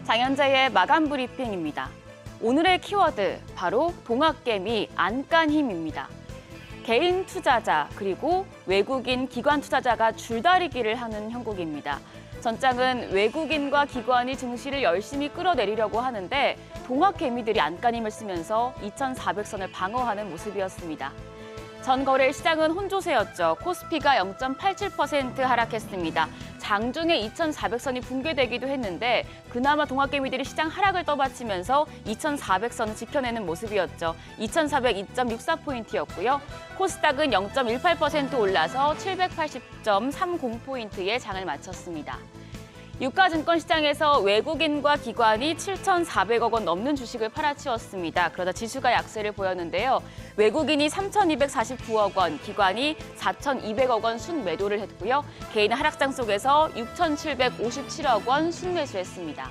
장현재의 마감 브리핑입니다. 오늘의 키워드 바로 동학개미 안간힘입니다. 개인 투자자 그리고 외국인 기관 투자자가 줄다리기를 하는 형국입니다. 전장은 외국인과 기관이 증시를 열심히 끌어내리려고 하는데 동학개미들이 안간힘을 쓰면서 2,400선을 방어하는 모습이었습니다. 전 거래일 시장은 혼조세였죠. 코스피가 0.87% 하락했습니다. 장중에 2,400선이 붕괴되기도 했는데 그나마 동학개미들이 시장 하락을 떠받치면서 2,400선을 지켜내는 모습이었죠. 2,402.64포인트였고요. 코스닥은 0.18% 올라서 780.30포인트의 장을 마쳤습니다. 유가증권 시장에서 외국인과 기관이 7,400억 원 넘는 주식을 팔아치웠습니다. 그러다 지수가 약세를 보였는데요. 외국인이 3,249억 원, 기관이 4,200억 원 순매도를 했고요. 개인 하락장 속에서 6,757억 원 순매수했습니다.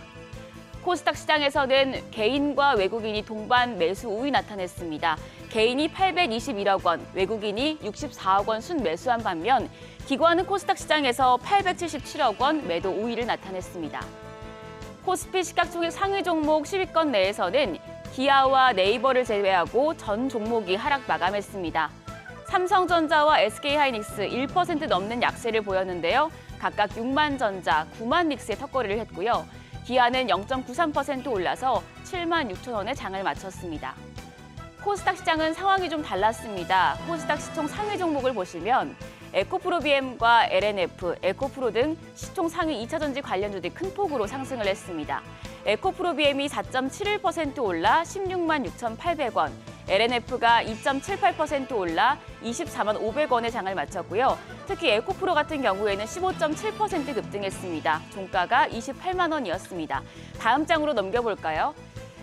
코스닥 시장에서는 개인과 외국인이 동반 매수 우위 나타냈습니다. 개인이 821억 원, 외국인이 64억 원 순매수한 반면 기관은 코스닥 시장에서 877억 원 매도 우위를 나타냈습니다. 코스피 시가총액 상위 종목 10위권 내에서는 기아와 네이버를 제외하고 전 종목이 하락 마감했습니다. 삼성전자와 SK하이닉스 1% 넘는 약세를 보였는데요. 각각 6만전자, 9만닉스의 턱걸이를 했고요. 기아는 0.93% 올라서 7만 6천 원에 장을 마쳤습니다. 코스닥 시장은 상황이 좀 달랐습니다. 코스닥 시총 상위 종목을 보시면 에코프로비엠과 LNF, 에코프로 등 시총 상위 2차전지 관련주들이 큰 폭으로 상승을 했습니다. 에코프로비엠이 4.71% 올라 16만 6,800원, LNF가 2.78% 올라 24만 500원의 장을 마쳤고요. 특히 에코프로 같은 경우에는 15.7% 급등했습니다. 종가가 28만 원이었습니다. 다음 장으로 넘겨볼까요?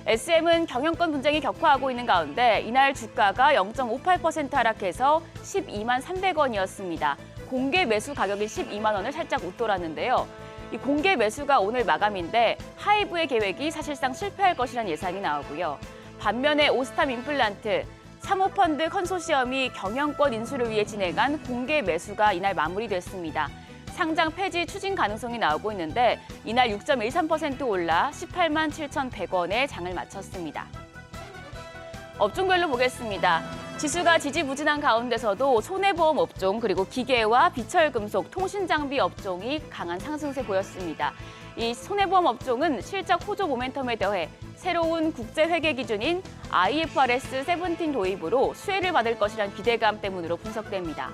SM은 경영권 분쟁이 격화하고 있는 가운데 이날 주가가 0.58% 하락해서 12만 300원이었습니다. 공개 매수 가격이 12만 원을 살짝 웃돌았는데요. 이 공개 매수가 오늘 마감인데 하이브의 계획이 사실상 실패할 것이라는 예상이 나오고요. 반면에 오스탐 임플란트, 사모펀드 컨소시엄이 경영권 인수를 위해 진행한 공개 매수가 이날 마무리됐습니다. 상장 폐지 추진 가능성이 나오고 있는데 이날 6.13% 올라 18만 7,100원에 장을 마쳤습니다. 업종별로 보겠습니다. 지수가 지지부진한 가운데서도 손해보험 업종 그리고 기계와 비철금속, 통신장비 업종이 강한 상승세 보였습니다. 이 손해보험 업종은 실적 호조 모멘텀에 더해 새로운 국제회계 기준인 IFRS 17 도입으로 수혜를 받을 것이란 기대감 때문으로 분석됩니다.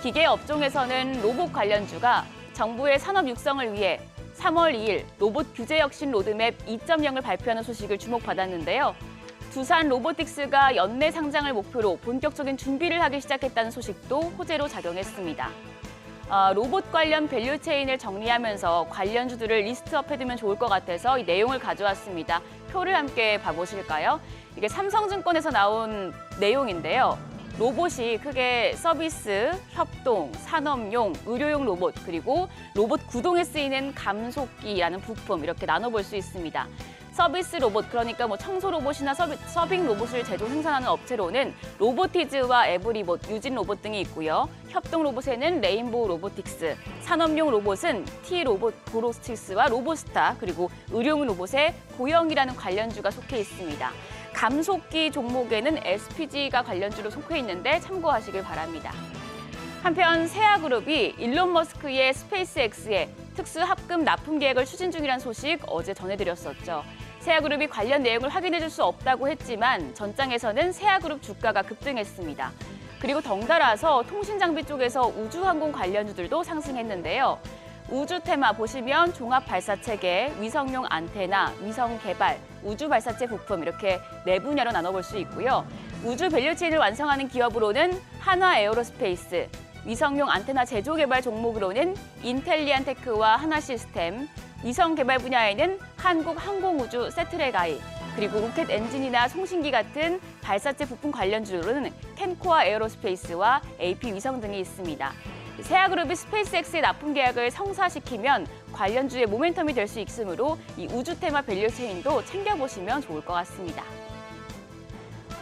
기계 업종에서는 로봇 관련주가 정부의 산업 육성을 위해 3월 2일 로봇 규제 혁신 로드맵 2.0을 발표하는 소식을 주목받았는데요. 두산 로보틱스가 연내 상장을 목표로 본격적인 준비를 하기 시작했다는 소식도 호재로 작용했습니다. 로봇 관련 밸류체인을 정리하면서 관련주들을 리스트업해두면 좋을 것 같아서 이 내용을 가져왔습니다. 표를 함께 봐보실까요? 이게 삼성증권에서 나온 내용인데요. 로봇이 크게 서비스, 협동, 산업용, 의료용 로봇, 그리고 로봇 구동에 쓰이는 감속기라는 부품 이렇게 나눠볼 수 있습니다. 서비스 로봇, 그러니까 청소 로봇이나 서빙 로봇을 제조 생산하는 업체로는 로보티즈와 에브리봇, 유진 로봇 등이 있고요. 협동 로봇에는 레인보우 로보틱스, 산업용 로봇은 T-로봇 보로스틱스와 로보스타, 그리고 의료용 로봇에 고영이라는 관련주가 속해 있습니다. 감속기 종목에는 SPG가 관련주로 속해 있는데 참고하시길 바랍니다. 한편 세아그룹이 일론 머스크의 스페이스X에 특수 합금 납품 계획을 추진 중이라는 소식 어제 전해드렸었죠. 세아그룹이 관련 내용을 확인해줄 수 없다고 했지만 전장에서는 세아그룹 주가가 급등했습니다. 그리고 덩달아서 통신장비 쪽에서 우주항공 관련주들도 상승했는데요. 우주 테마 보시면 종합 발사체계, 위성용 안테나, 위성 개발, 우주 발사체 부품 이렇게 네 분야로 나눠볼 수 있고요. 우주 밸류체인을 완성하는 기업으로는 한화 에어로스페이스, 위성용 안테나 제조 개발 종목으로는 인텔리안테크와 하나시스템, 위성 개발 분야에는 한국항공우주 세트레가이, 그리고 로켓 엔진이나 송신기 같은 발사체 부품 관련주로는 캠코아 에어로스페이스와 AP 위성 등이 있습니다. 세아그룹이 스페이스X의 납품 계약을 성사시키면 관련주의 모멘텀이 될 수 있으므로 이 우주 테마 밸류체인도 챙겨보시면 좋을 것 같습니다.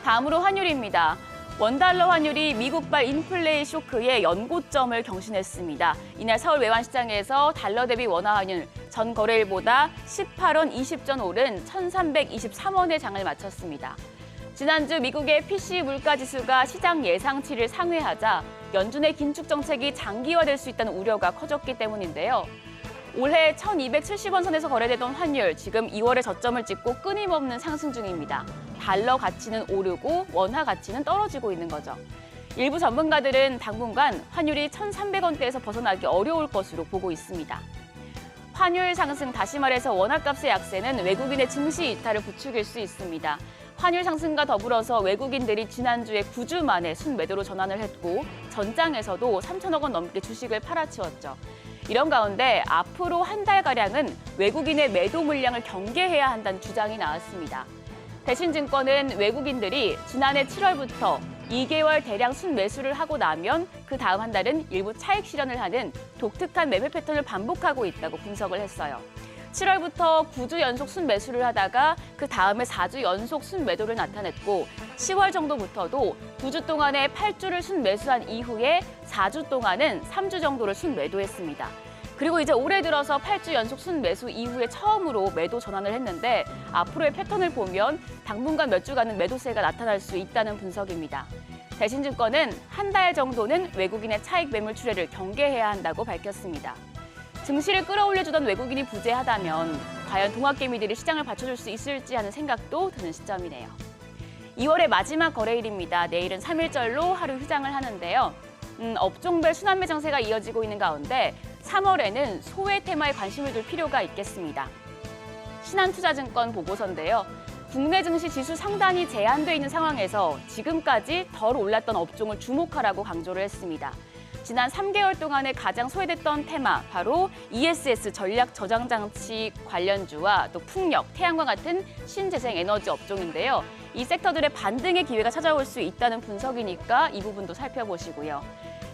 다음으로 환율입니다. 원달러 환율이 미국발 인플레이 쇼크의 연고점을 경신했습니다. 이날 서울 외환시장에서 달러 대비 원화 환율 전 거래일보다 18원 20전 오른 1,323원의 장을 마쳤습니다. 지난주 미국의 PC 물가지수가 시장 예상치를 상회하자 연준의 긴축 정책이 장기화될 수 있다는 우려가 커졌기 때문인데요. 올해 1,270원 선에서 거래되던 환율, 지금 2월에 저점을 찍고 끊임없는 상승 중입니다. 달러 가치는 오르고 원화 가치는 떨어지고 있는 거죠. 일부 전문가들은 당분간 환율이 1,300원대에서 벗어나기 어려울 것으로 보고 있습니다. 환율 상승, 다시 말해서 원화값의 약세는 외국인의 증시 이탈을 부추길 수 있습니다. 환율 상승과 더불어서 외국인들이 지난주에 9주 만에 순매도로 전환을 했고 전장에서도 3천억 원 넘게 주식을 팔아치웠죠. 이런 가운데 앞으로 한 달가량은 외국인의 매도 물량을 경계해야 한다는 주장이 나왔습니다. 대신증권은 외국인들이 지난해 7월부터 2개월 대량 순매수를 하고 나면 그 다음 한 달은 일부 차익 실현을 하는 독특한 매매 패턴을 반복하고 있다고 분석을 했어요. 7월부터 9주 연속 순매수를 하다가 그 다음에 4주 연속 순매도를 나타냈고 10월 정도부터도 9주 동안에 8주를 순매수한 이후에 4주 동안은 3주 정도를 순매도했습니다. 그리고 이제 올해 들어서 8주 연속 순매수 이후에 처음으로 매도 전환을 했는데 앞으로의 패턴을 보면 당분간 몇 주간은 매도세가 나타날 수 있다는 분석입니다. 대신증권은 한 달 정도는 외국인의 차익 매물 출회를 경계해야 한다고 밝혔습니다. 증시를 끌어올려주던 외국인이 부재하다면 과연 동학개미들이 시장을 받쳐줄 수 있을지 하는 생각도 드는 시점이네요. 2월의 마지막 거래일입니다. 내일은 3일절로 하루 휴장을 하는데요. 업종별 순환매 장세가 이어지고 있는 가운데 3월에는 소외 테마에 관심을 둘 필요가 있겠습니다. 신한투자증권 보고서인데요. 국내 증시 지수 상단이 제한돼 있는 상황에서 지금까지 덜 올랐던 업종을 주목하라고 강조를 했습니다. 지난 3개월 동안에 가장 소외됐던 테마, 바로 ESS 전략 저장 장치 관련주와 또 풍력, 태양광 같은 신재생 에너지 업종인데요. 이 섹터들의 반등의 기회가 찾아올 수 있다는 분석이니까 이 부분도 살펴보시고요.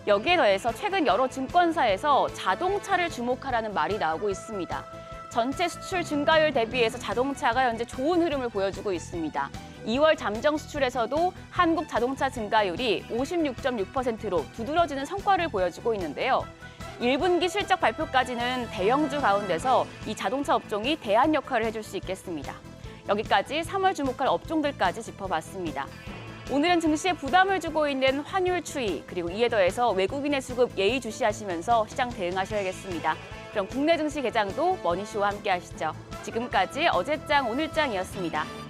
여기에 더해서 최근 여러 증권사에서 자동차를 주목하라는 말이 나오고 있습니다. 전체 수출 증가율 대비해서 자동차가 현재 좋은 흐름을 보여주고 있습니다. 2월 잠정 수출에서도 한국 자동차 증가율이 56.6%로 두드러지는 성과를 보여주고 있는데요. 1분기 실적 발표까지는 대형주 가운데서 이 자동차 업종이 대안 역할을 해줄 수 있겠습니다. 여기까지 3월 주목할 업종들까지 짚어봤습니다. 오늘은 증시에 부담을 주고 있는 환율 추이, 그리고 이에 더해서 외국인의 수급 예의주시하시면서 시장 대응하셔야겠습니다. 그럼 국내 증시 개장도 머니쇼와 함께 하시죠. 지금까지 어제장 오늘장이었습니다.